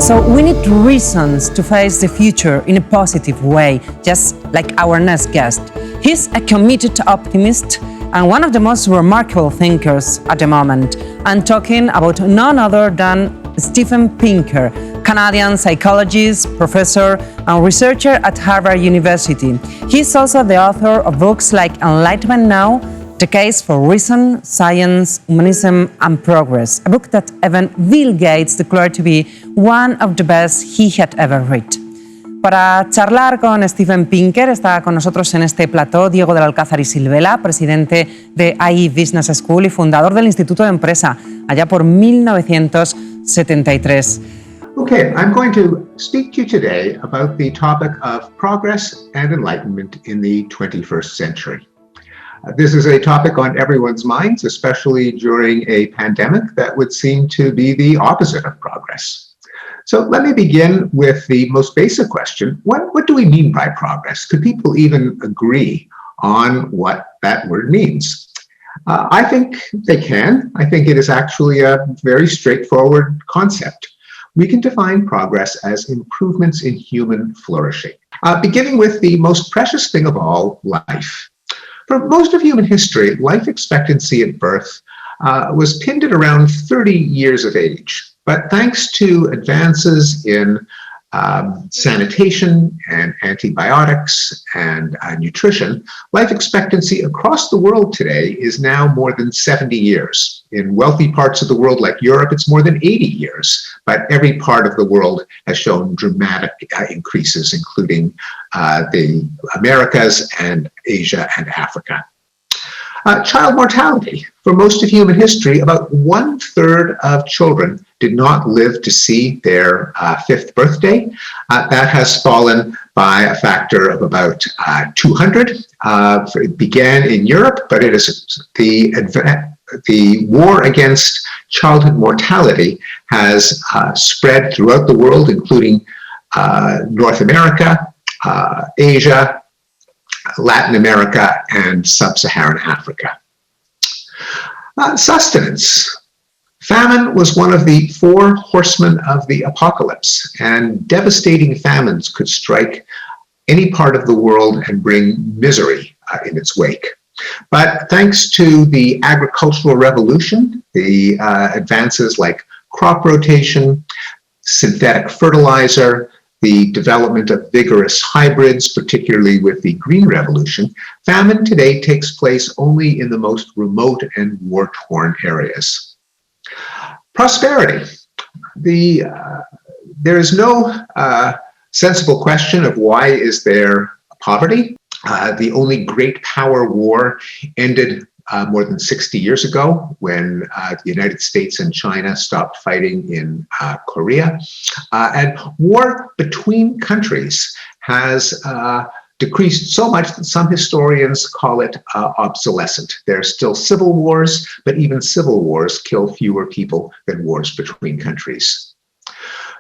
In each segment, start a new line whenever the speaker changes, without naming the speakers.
So we need reasons to face the future in a positive way, just like our next guest. He's a committed optimist and one of the most remarkable thinkers at the moment. I'm talking about none other than Steven Pinker, Canadian psychologist, professor, and researcher at Harvard University. He's also the author of books like Enlightenment Now, The Case for Reason, Science, Humanism, and Progress, a book that even Bill Gates declared to be one of the best he had ever read. Para charlar con Steven Pinker está con nosotros en este plató Diego del Alcázar y Silvela, presidente de IE Business School y fundador del Instituto de Empresa, allá por 1973.
Okay, I'm going to speak to you today about the topic of progress and enlightenment in the 21st century. This is a topic on everyone's minds, especially during a pandemic that would seem to be the opposite of progress. So let me begin with the most basic question. What do we mean by progress? Could people even agree on what that word means? I think they can. I think it is actually a very straightforward concept. We can define progress as improvements in human flourishing, beginning with the most precious thing of all, life. For most of human history, life expectancy at birth was pinned at around 30 years of age. But thanks to advances in sanitation and antibiotics and nutrition, life expectancy across the world today is now more than 70 years. In wealthy parts of the world like Europe, it's more than 80 years. But every part of the world has shown dramatic increases, including the Americas and Asia and Africa. Child mortality. For most of human history, about 1/3 of children did not live to see their 5th birthday. That has fallen by a factor of about 200. It began in Europe, but it is the war against childhood mortality has spread throughout the world, including North America, Asia, Latin America, and sub-Saharan Africa. Sustenance. Famine was one of the 4 horsemen of the apocalypse, and devastating famines could strike any part of the world and bring misery in its wake. But thanks to the agricultural revolution, the advances like crop rotation, synthetic fertilizer, the development of vigorous hybrids, particularly with the Green Revolution, famine today takes place only in the most remote and war-torn areas. Prosperity. There is no sensible question of why is there poverty. The only great power war ended more than 60 years ago when the United States and China stopped fighting in Korea. And war between countries has decreased so much that some historians call it obsolescent. There are still civil wars, but even civil wars kill fewer people than wars between countries.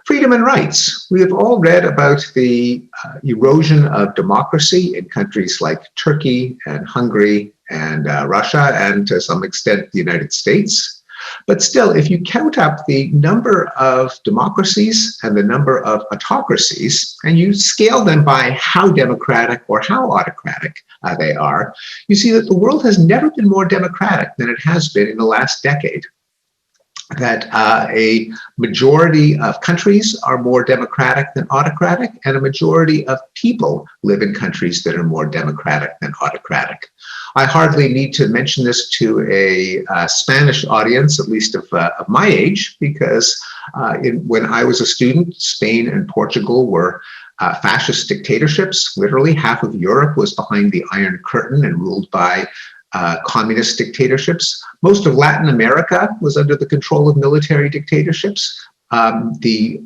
Freedom and rights. We have all read about the erosion of democracy in countries like Turkey and Hungary and Russia, and to some extent the United States. But still, if you count up the number of democracies and the number of autocracies, and you scale them by how democratic or how autocratic they are, you see that the world has never been more democratic than it has been in the last decade. That a majority of countries are more democratic than autocratic, and a majority of people live in countries that are more democratic than autocratic. I hardly need to mention this to a Spanish audience, at least of my age, because when I was a student, Spain and Portugal were fascist dictatorships. Literally half of Europe was behind the Iron Curtain and ruled by communist dictatorships. Most of Latin America was under the control of military dictatorships. The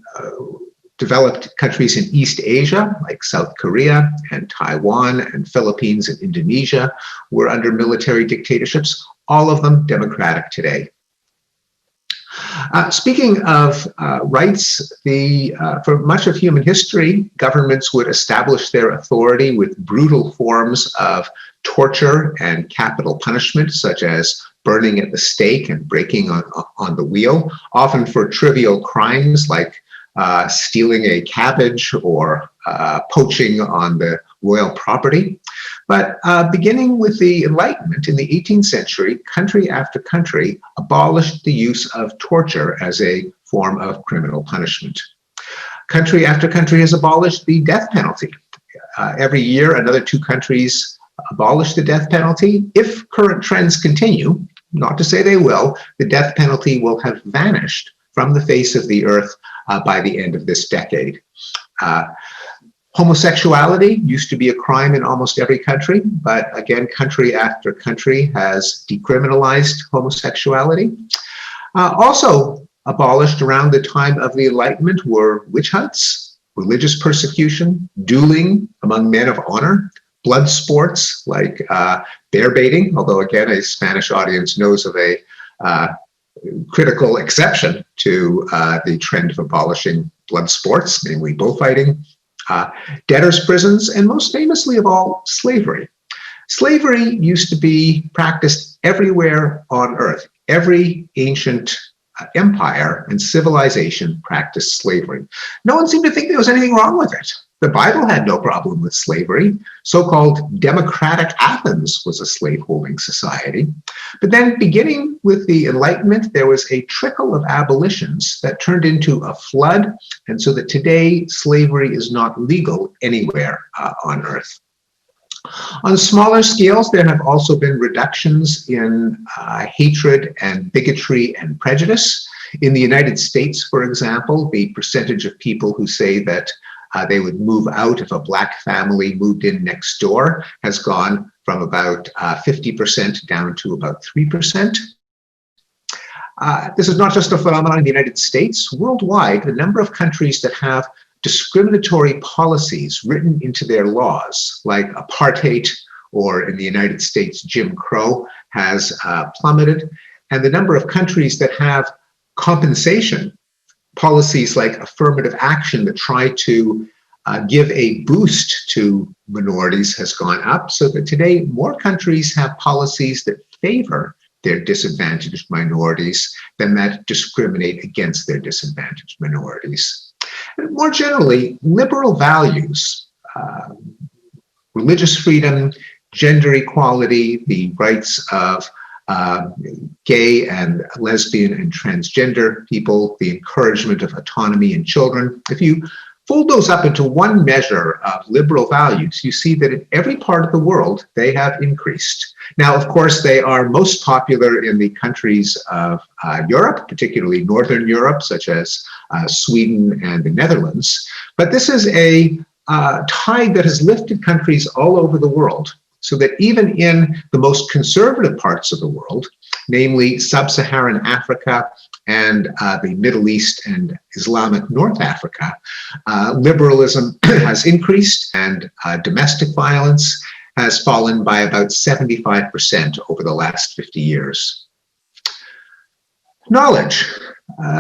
developed countries in East Asia, like South Korea and Taiwan and Philippines and Indonesia, were under military dictatorships, all of them democratic today. Speaking of rights, for much of human history, governments would establish their authority with brutal forms of torture and capital punishment, such as burning at the stake and breaking on the wheel, often for trivial crimes like stealing a cabbage or poaching on the royal property. But beginning with the Enlightenment in the 18th century, country after country abolished the use of torture as a form of criminal punishment. Country after country has abolished the death penalty. Every year, another 2 countries abolish the death penalty. If current trends continue, not to say they will, the death penalty will have vanished from the face of the earth by the end of this decade. Homosexuality used to be a crime in almost every country, but again, country after country has decriminalized homosexuality. Also abolished around the time of the Enlightenment were witch hunts, religious persecution, dueling among men of honor, blood sports like bear baiting, although again, a Spanish audience knows of a critical exception to the trend of abolishing blood sports, namely bullfighting, debtors' prisons, and most famously of all, slavery. Slavery used to be practiced everywhere on earth. Every ancient empire and civilization practiced slavery. No one seemed to think there was anything wrong with it. The Bible had no problem with slavery. So-called democratic Athens was a slaveholding society. But then beginning with the Enlightenment, there was a trickle of abolitions that turned into a flood. And so that today slavery is not legal anywhere on earth. On smaller scales, there have also been reductions in hatred and bigotry and prejudice. In the United States, for example, the percentage of people who say that they would move out if a Black family moved in next door has gone from about 50% down to about 3%. This is not just a phenomenon in the United States. Worldwide, the number of countries that have discriminatory policies written into their laws, like apartheid, or in the United States, Jim Crow, has plummeted. And the number of countries that have compensation policies like affirmative action that try to give a boost to minorities has gone up, so that today more countries have policies that favor their disadvantaged minorities than that discriminate against their disadvantaged minorities. And more generally, liberal values, religious freedom, gender equality, the rights of gay and lesbian and transgender people, the encouragement of autonomy in children. If you fold those up into one measure of liberal values, you see that in every part of the world, they have increased. Now, of course, they are most popular in the countries of Europe, particularly Northern Europe, such as Sweden and the Netherlands. But this is a tide that has lifted countries all over the world, so that even in the most conservative parts of the world, namely sub-Saharan Africa and the Middle East and Islamic North Africa, liberalism has increased, and domestic violence has fallen by about 75% over the last 50 years. Knowledge.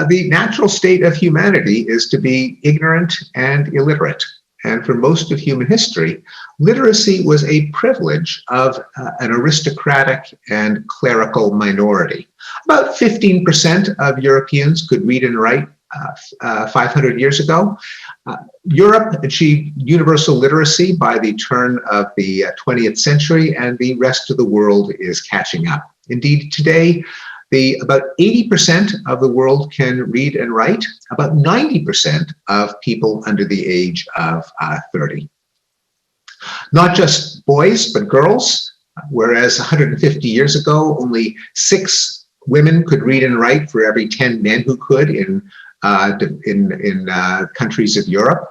The natural state of humanity is to be ignorant and illiterate. And for most of human history, literacy was a privilege of an aristocratic and clerical minority. About 15% of Europeans could read and write 500 years ago. Europe achieved universal literacy by the turn of the 20th century, and the rest of the world is catching up. Indeed, today, about 80% of the world can read and write, about 90% of people under the age of 30. Not just boys, but girls, whereas 150 years ago, only 6 women could read and write for every 10 men who could in countries of Europe.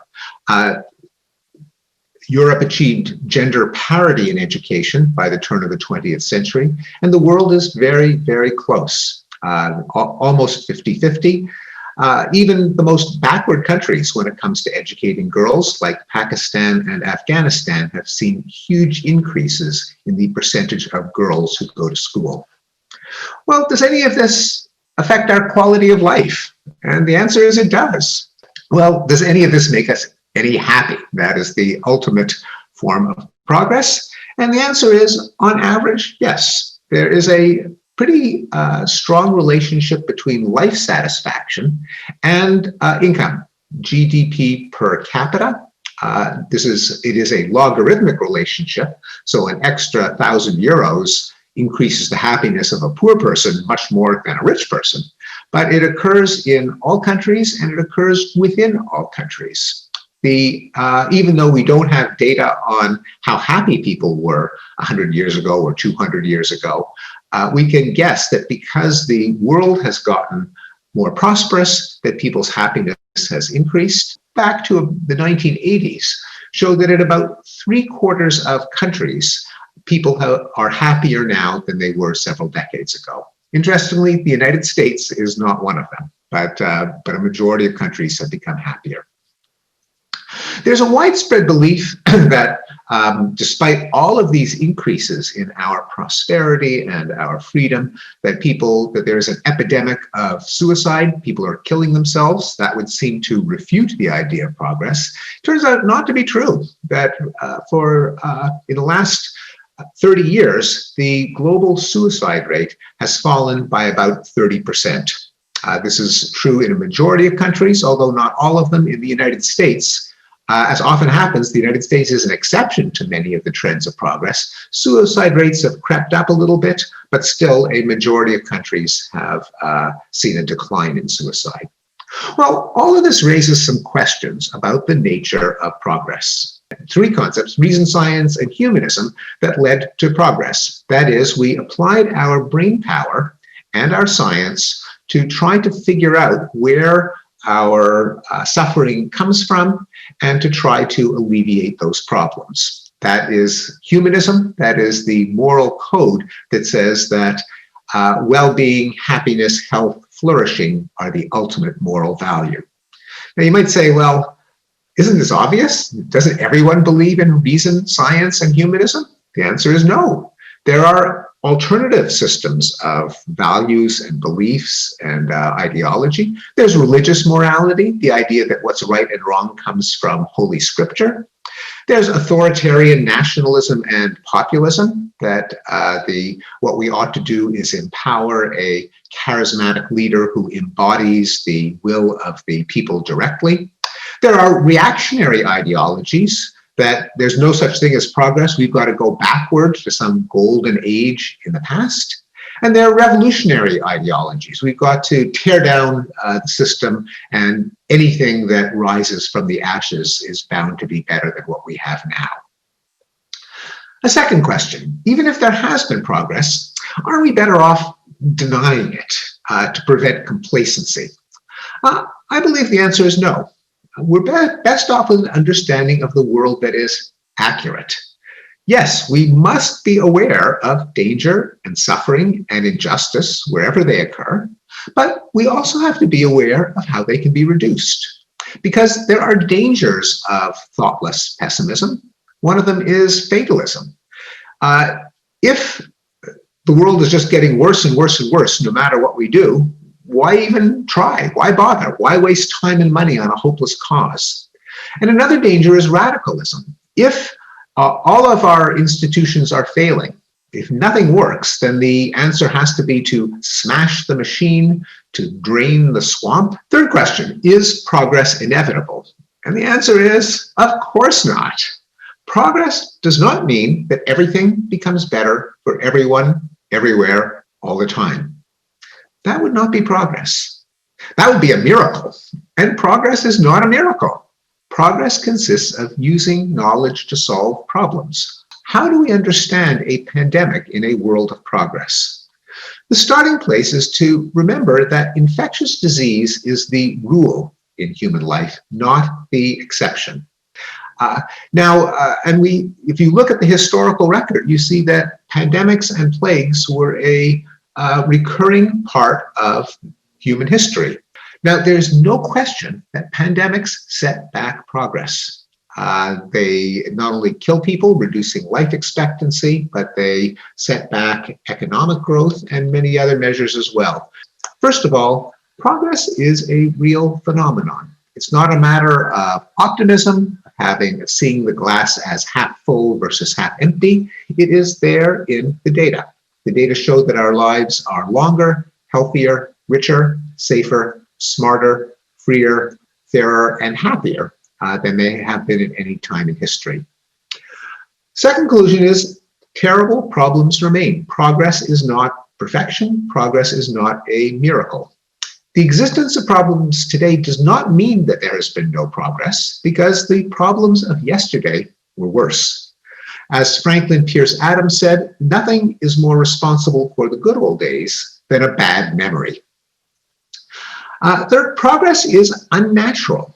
Europe achieved gender parity in education by the turn of the 20th century, and the world is very, very close, almost 50-50. Even the most backward countries when it comes to educating girls, like Pakistan and Afghanistan, have seen huge increases in the percentage of girls who go to school. Well, does any of this affect our quality of life? And the answer is it does. Well, does any of this make us any happy? That is the ultimate form of progress. And the answer is, on average, yes. There is a pretty strong relationship between life satisfaction and income. GDP per capita. It is a logarithmic relationship, so an extra 1,000 euros increases the happiness of a poor person much more than a rich person. But it occurs in all countries, and it occurs within all countries. Even though we don't have data on how happy people were 100 years ago or 200 years ago, we can guess that because the world has gotten more prosperous, that people's happiness has increased. Back to the 1980s, show that in about 3/4 of countries, people are happier now than they were several decades ago. Interestingly, the United States is not one of them, but a majority of countries have become happier. There's a widespread belief that despite all of these increases in our prosperity and our freedom, that there's an epidemic of suicide, people are killing themselves. That would seem to refute the idea of progress. Turns out not to be true, that in the last 30 years, the global suicide rate has fallen by about 30%. This is true in a majority of countries, although not all of them. In the United States, as often happens, the United States is an exception to many of the trends of progress. Suicide rates have crept up a little bit, but still a majority of countries have seen a decline in suicide. Well, all of this raises some questions about the nature of progress. Three concepts, reason science and humanism, that led to progress. That is, we applied our brain power and our science to try to figure out where our suffering comes from and to try to alleviate those problems. That is humanism. That is the moral code that says that well-being, happiness, health, flourishing are the ultimate moral value. Now you might say, well, isn't this obvious? Doesn't everyone believe in reason, science, and humanism? The answer is no. There are alternative systems of values and beliefs and ideology. There's religious morality, the idea that what's right and wrong comes from Holy Scripture. There's authoritarian nationalism and populism, that what we ought to do is empower a charismatic leader who embodies the will of the people directly. There are reactionary ideologies, that there's no such thing as progress. We've got to go backward to some golden age in the past. And there are revolutionary ideologies. We've got to tear down the system, and anything that rises from the ashes is bound to be better than what we have now. A second question, even if there has been progress, are we better off denying it to prevent complacency? I believe the answer is no. We're best off with an understanding of the world that is accurate. Yes, we must be aware of danger and suffering and injustice wherever they occur, but we also have to be aware of how they can be reduced. Because there are dangers of thoughtless pessimism. One of them is fatalism. If the world is just getting worse and worse and worse, no matter what we do, why even try? Why bother? Why waste time and money on a hopeless cause? And another danger is radicalism. If all of our institutions are failing, if nothing works, then the answer has to be to smash the machine, to drain the swamp. Third question, is progress inevitable? And the answer is, of course not. Progress does not mean that everything becomes better for everyone, everywhere, all the time. That would not be progress. That would be a miracle. And progress is not a miracle. Progress consists of using knowledge to solve problems. How do we understand a pandemic in a world of progress? The starting place is to remember that infectious disease is the rule in human life, not the exception. If you look at the historical record, you see that pandemics and plagues were a recurring part of human history. Now, there's no question that pandemics set back progress. They not only kill people, reducing life expectancy, but they set back economic growth and many other measures as well. First of all, progress is a real phenomenon. It's not a matter of optimism, seeing the glass as half full versus half empty. It is there in the data. The data show that our lives are longer, healthier, richer, safer, smarter, freer, fairer, and happier than they have been at any time in history. Second conclusion is terrible problems remain. Progress is not perfection. Progress is not a miracle. The existence of problems today does not mean that there has been no progress, because the problems of yesterday were worse. As Franklin Pierce Adams said, nothing is more responsible for the good old days than a bad memory. Third, progress is unnatural.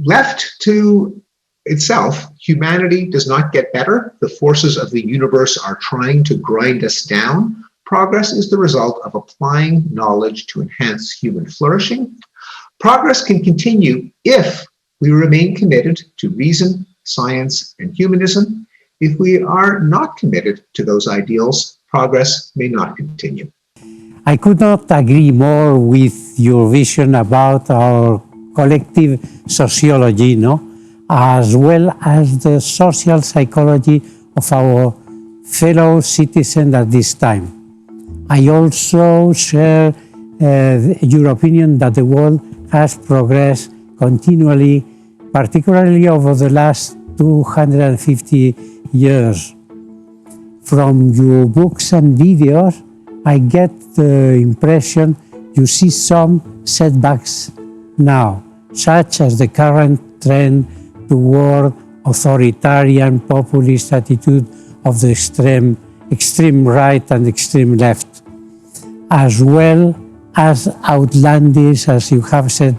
Left to itself, humanity does not get better. The forces of the universe are trying to grind us down. Progress is the result of applying knowledge to enhance human flourishing. Progress can continue if we remain committed to reason, science, and humanism. If we are not committed to those ideals, progress may not continue.
I could not agree more with your vision about our collective sociology, as well as the social psychology of our fellow citizens at this time. I also share your opinion that the world has progressed continually, particularly over the last 250 years. From your books and videos, I get the impression you see some setbacks now, such as the current trend toward authoritarian populist attitude of the extreme right and extreme left, as well as outlandish, as you have said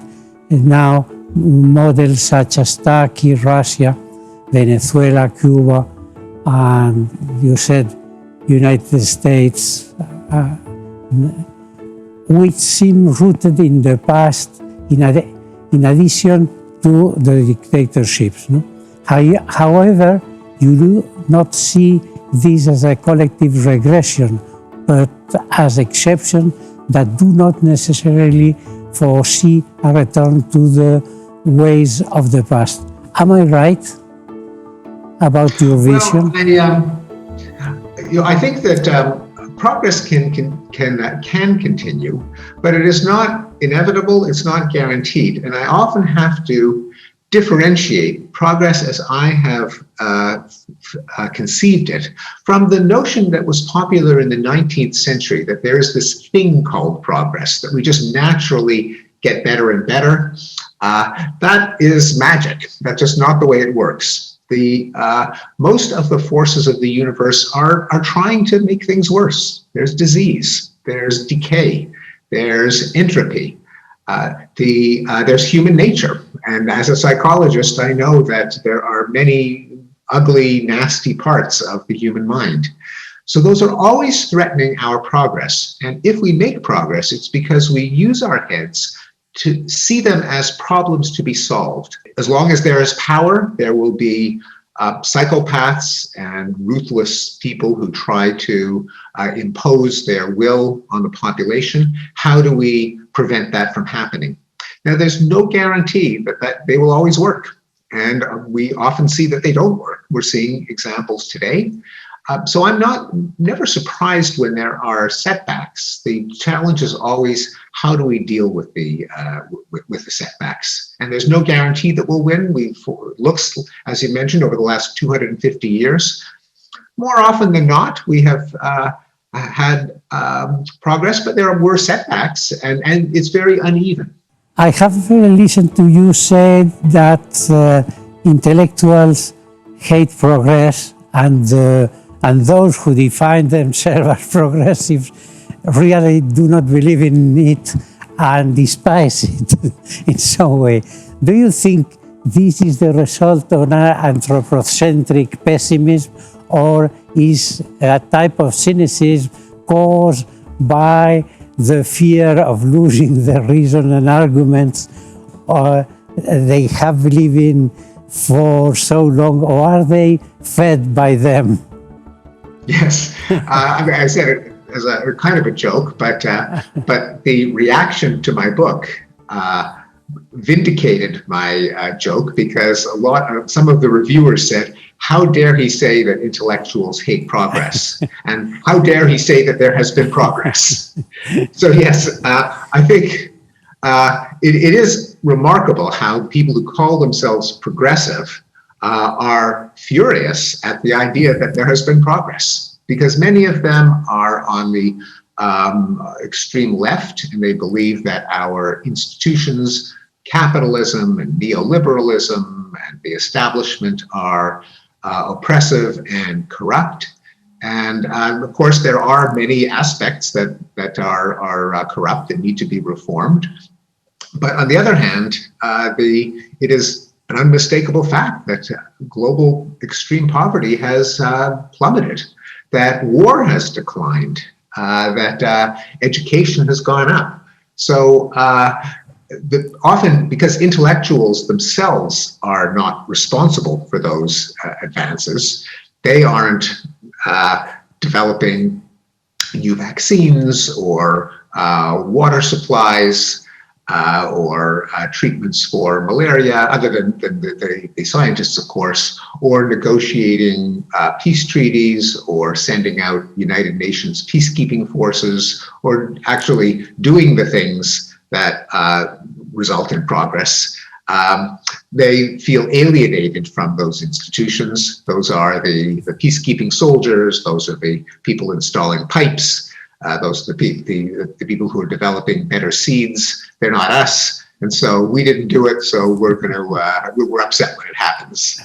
now, models such as Turkey, Russia, Venezuela, Cuba, and you said United States, which seem rooted in the past in addition to the dictatorships. However, you do not see this as a collective regression, but as exceptions that do not necessarily foresee a return to the ways of the past. Am I right about your vision?
Well, I think that progress can continue, but it is not inevitable. It's not guaranteed, and I often have to differentiate progress as I have conceived it from the notion that was popular in the 19th century, that there is this thing called progress, that we just naturally get better and better. That is magic. That's just not the way it works. Most of the forces of the universe are trying to make things worse. There's disease, there's decay, there's entropy. There's human nature. And as a psychologist, I know that there are many ugly, nasty parts of the human mind. So those are always threatening our progress. And if we make progress, it's because we use our heads to see them as problems to be solved. As long as there is power, there will be psychopaths and ruthless people who try to impose their will on the population. How do we prevent that from happening? Now, there's no guarantee that they will always work. And we often see that they don't work. We're seeing examples today. So I'm never surprised when there are setbacks. The challenge is always, how do we deal with the setbacks? And there's no guarantee that we'll win. Looks, as you mentioned, over the last 250 years, more often than not, we have had progress, but there were setbacks, and it's very uneven.
I have listened to you say that intellectuals hate progress, and those who define themselves as progressives really do not believe in it and despise it in some way. Do you think this is the result of an anthropocentric pessimism, or is a type of cynicism caused by the fear of losing the reason and arguments they have believed in for so long, or are they fed by them?
Yes, I said it as a kind of a joke, but the reaction to my book vindicated my joke, because some of the reviewers said, "How dare he say that intellectuals hate progress?" and "How dare he say that there has been progress?" So yes, I think it is remarkable how people who call themselves progressive are furious at the idea that there has been progress, because many of them are on the extreme left, and they believe that our institutions, capitalism and neoliberalism and the establishment are oppressive and corrupt. And of course, there are many aspects that are corrupt that need to be reformed. But on the other hand, it is an unmistakable fact that global extreme poverty has plummeted, that war has declined, that education has gone up. So often, because intellectuals themselves are not responsible for those advances, they aren't developing new vaccines or water supplies or treatments for malaria, other than the scientists, of course, or negotiating peace treaties, or sending out United Nations peacekeeping forces, or actually doing the things that result in progress. They feel alienated from those institutions. Those are the peacekeeping soldiers. Those are the people installing pipes. Those are the people who are developing better seeds. They're not us, and so we didn't do it. So we're upset when it happens.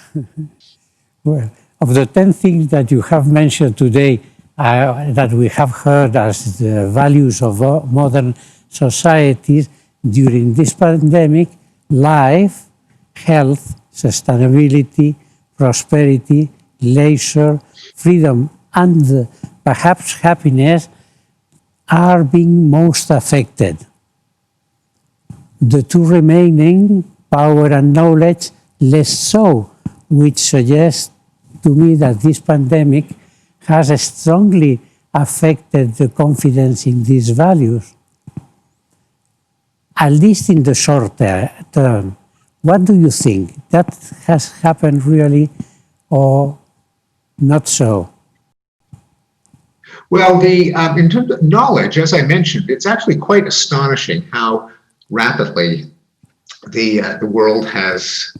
Well, of the 10 things that you have mentioned today, that we have heard as the values of modern societies during this pandemic: life, health, sustainability, prosperity, leisure, freedom, and perhaps happiness are being most affected. The two remaining, power and knowledge, less so, which suggests to me that this pandemic has strongly affected the confidence in these values, at least in the short term. What do you think? That has happened really, or not so?
Well, in terms of knowledge, as I mentioned, it's actually quite astonishing how rapidly the world has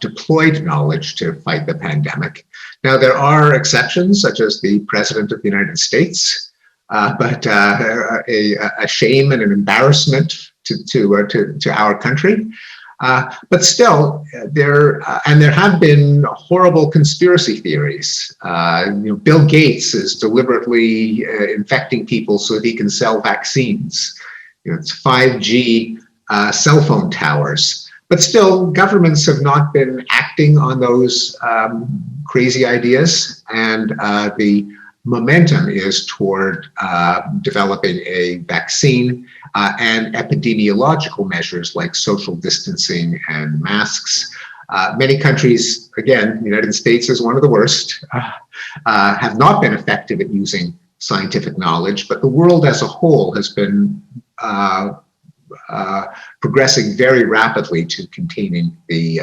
deployed knowledge to fight the pandemic. Now, there are exceptions, such as the President of the United States, but a shame and an embarrassment to our country. But still, there have been horrible conspiracy theories. Bill Gates is deliberately infecting people so that he can sell vaccines. It's 5G cell phone towers. But still, governments have not been acting on those crazy ideas, and the momentum is toward developing a vaccine and epidemiological measures like social distancing and masks. Many countries, again, the United States is one of the worst, have not been effective at using scientific knowledge, but the world as a whole has been progressing very rapidly to containing the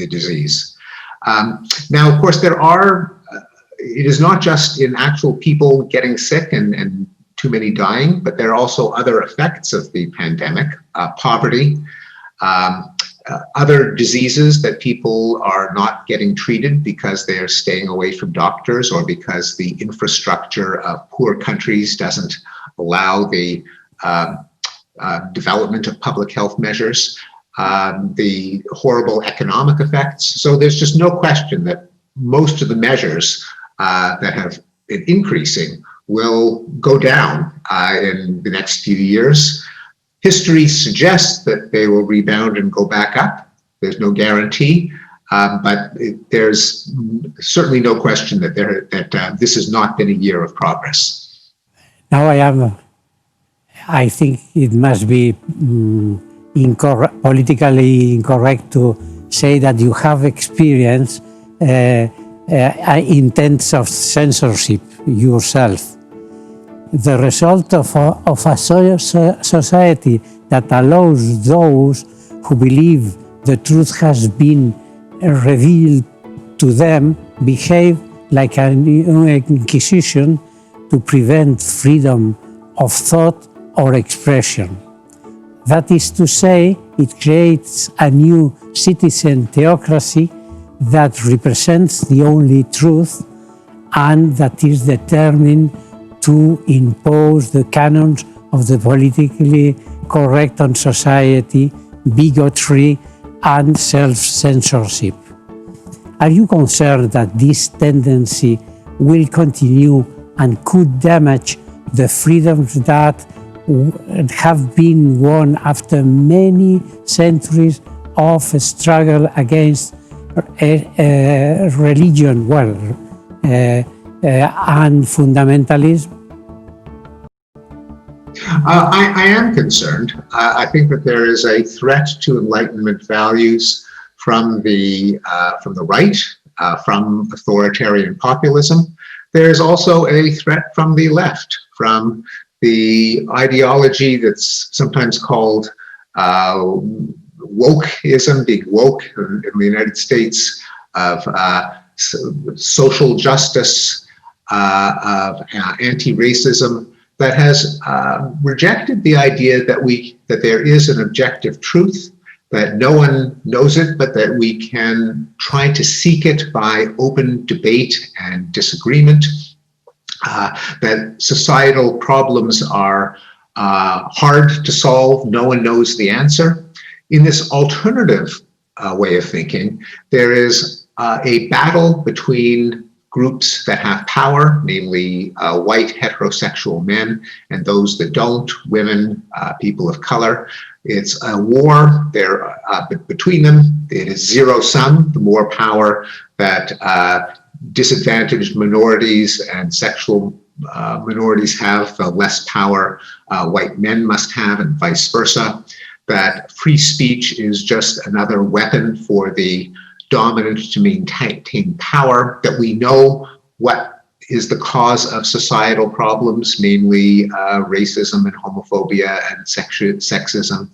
disease. Now, of course, it is not just in actual people getting sick and too many dying, but there are also other effects of the pandemic: poverty, other diseases that people are not getting treated because they are staying away from doctors, or because the infrastructure of poor countries doesn't allow the development of public health measures, the horrible economic effects. So there's just no question that most of the measures that have been increasing will go down in the next few years. History suggests that they will rebound and go back up. There's no guarantee, but there's certainly no question that this has not been a year of progress.
Now I think it must be politically incorrect to say that you have experienced intense of censorship yourself. The result of a society that allows those who believe the truth has been revealed to them behave like an inquisition to prevent freedom of thought or expression. That is to say, it creates a new citizen theocracy that represents the only truth and that is determined to impose the canons of the politically correct on society, bigotry, and self-censorship. Are you concerned that this tendency will continue and could damage the freedoms that have been won after many centuries of struggle against religion, and fundamentalism?
I am concerned. I think that there is a threat to Enlightenment values from the right, from authoritarian populism. There is also a threat from the left, from the ideology that's sometimes called wokeism, being woke in the United States, of social justice, of anti-racism, that has rejected the idea that there is an objective truth, that no one knows it, but that we can try to seek it by open debate and disagreement, that societal problems are hard to solve, no one knows the answer. In this alternative way of thinking, there is a battle between groups that have power, namely white heterosexual men, and those that don't, women, people of color. It's a war there between them. It is zero sum. The more power that disadvantaged minorities and sexual minorities have, the less power white men must have, and vice versa. That free speech is just another weapon for the dominant to maintain power, that we know what is the cause of societal problems, namely racism and homophobia and sexism.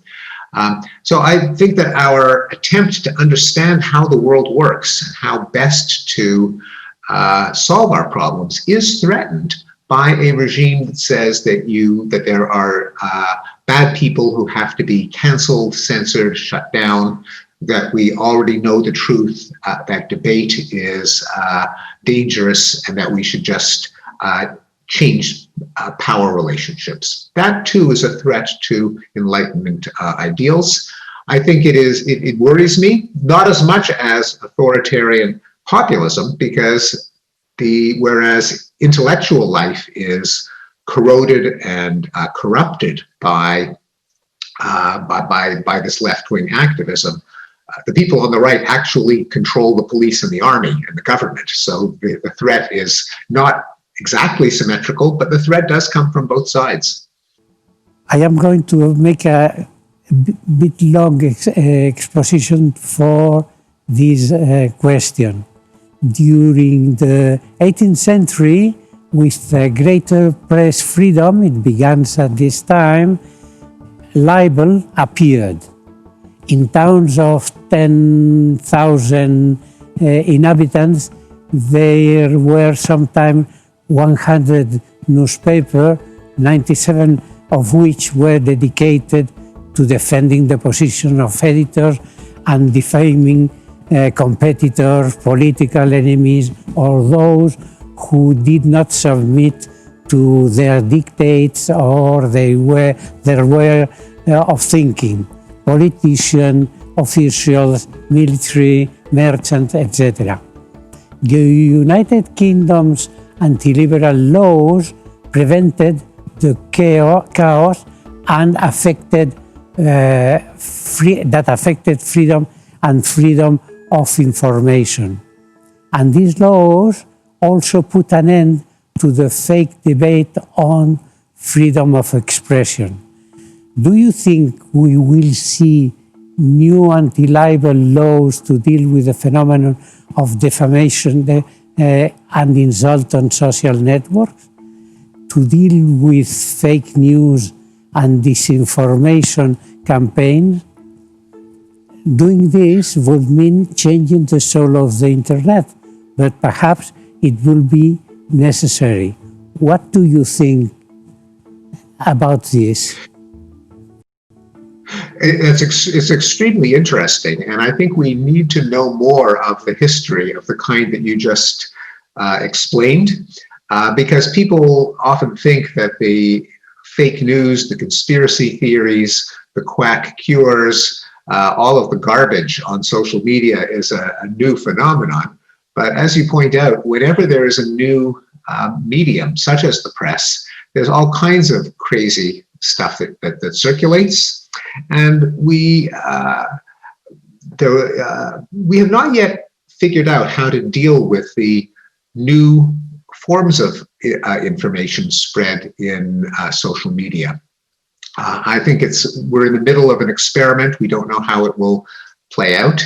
So I think that our attempt to understand how the world works, how best to solve our problems, is threatened by a regime that says that there are bad people who have to be canceled, censored, shut down, that we already know the truth, that debate is dangerous, and that we should just change power relationships. That too is a threat to Enlightenment ideals. I think it worries me, not as much as authoritarian populism, because whereas intellectual life is corroded and corrupted by this left-wing activism, the people on the right actually control the police and the army and the government. So the threat is not exactly symmetrical, but the threat does come from both sides.
I am going to make a bit long exposition for this question. During the 18th century, with greater press freedom, it began at this time, libel appeared. In towns of 10,000 inhabitants, there were sometimes 100 newspapers, 97 of which were dedicated to defending the position of editors and defaming competitors, political enemies, or those who did not submit to their dictates or their way of thinking. Politicians, officials, military, merchants, etc. The United Kingdom's anti-liberal laws prevented the chaos and affected freedom and freedom of information. And these laws also put an end to the fake debate on freedom of expression. Do you think we will see new anti-libel laws to deal with the phenomenon of defamation and insult on social networks? To deal with fake news and disinformation campaigns? Doing this would mean changing the soul of the internet, but perhaps it will be necessary. What do you think about this?
It's extremely interesting, and I think we need to know more of the history of the kind that you just explained, because people often think that the fake news, the conspiracy theories, the quack cures, all of the garbage on social media is a new phenomenon. But as you point out, whenever there is a new medium, such as the press, there's all kinds of crazy stuff that circulates. And we have not yet figured out how to deal with the new forms of information spread in social media. I think we're in the middle of an experiment. We don't know how it will play out.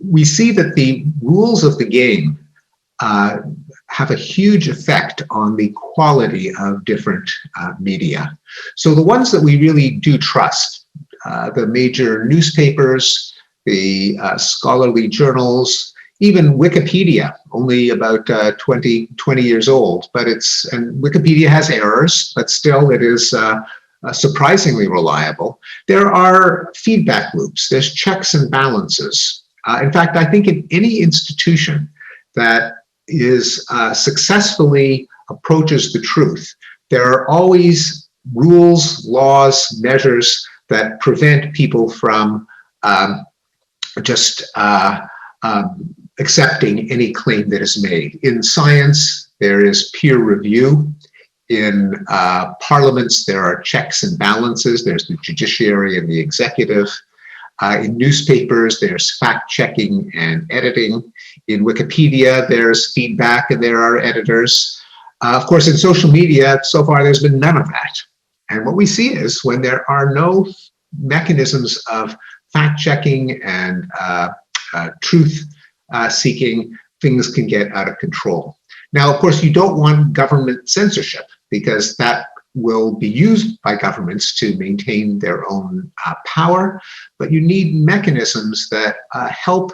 We see that the rules of the game have a huge effect on the quality of different media. So the ones that we really do trust, the major newspapers, the scholarly journals, even Wikipedia, only about 20 years old, and Wikipedia has errors, but still it is surprisingly reliable. There are feedback loops, there's checks and balances. In fact, I think in any institution that is successfully approaches the truth, there are always rules, laws, measures that prevent people from just accepting any claim that is made. In science, there is peer review. In parliaments, there are checks and balances. There's the judiciary and the executive. In newspapers, there's fact-checking and editing. In Wikipedia, there's feedback and there are editors. Of course, in social media, so far, there's been none of that. And what we see is when there are no mechanisms of fact-checking and truth-seeking, things can get out of control. Now, of course, you don't want government censorship because that will be used by governments to maintain their own power, but you need mechanisms that help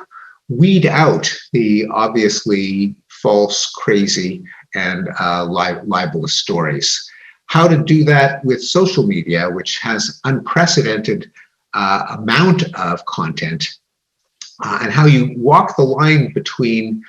weed out the obviously false, crazy, and libelous stories. How to do that with social media, which has unprecedented amount of content, and how you walk the line between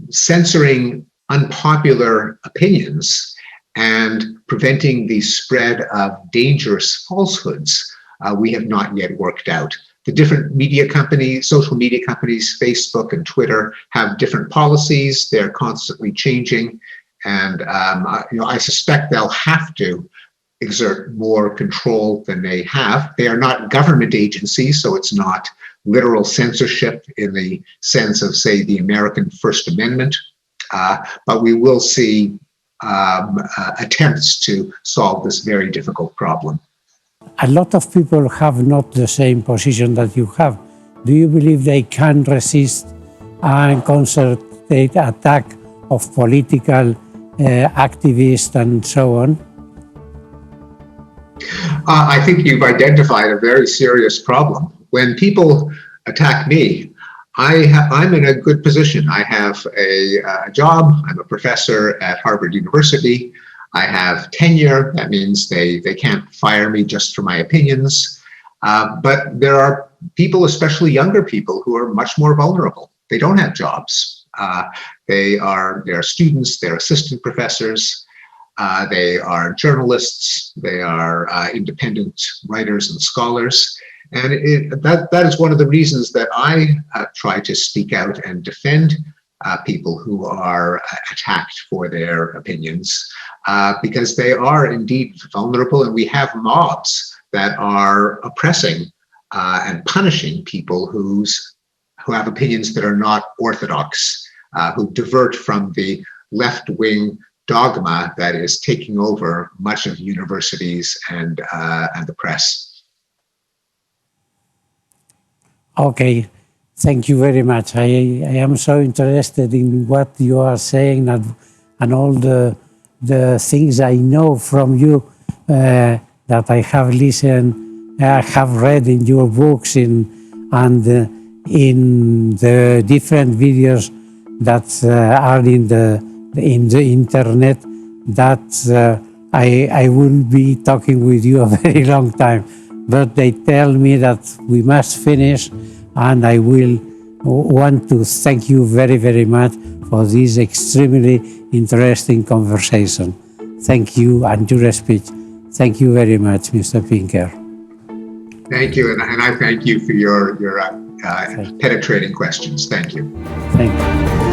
censoring unpopular opinions and preventing the spread of dangerous falsehoods, we have not yet worked out. The different media companies, social media companies, Facebook and Twitter, have different policies. They're constantly changing. And I suspect they'll have to exert more control than they have. They are not government agencies, so it's not literal censorship in the sense of, say, the American First Amendment. But we will see attempts to solve this very difficult problem.
A lot of people have not the same position that you have. Do you believe they can resist a concerted attack of political activists and so on?
I think you've identified a very serious problem. When people attack me, I'm in a good position. I have a job. I'm a professor at Harvard University. I have tenure. That means they can't fire me just for my opinions. But there are people, especially younger people, who are much more vulnerable. They don't have jobs. They are students. They're assistant professors. They are journalists. They are independent writers and scholars. And that is one of the reasons that I try to speak out and defend people who are attacked for their opinions, because they are indeed vulnerable, and we have mobs that are oppressing and punishing people who have opinions that are not orthodox, who divert from the left-wing dogma that is taking over much of universities and the press.
Okay, thank you very much. I am so interested in what you are saying and all the things I know from you that I have listened, I have read in your books and in the different videos that are in the internet that I wouldn't be talking with you a very long time. But they tell me that we must finish, and I will want to thank you very, very much for this extremely interesting conversation. Thank you, and your speech. Thank you very much, Mr. Pinker.
Thank you, and I thank you for your penetrating questions. Thank you.
Thank you.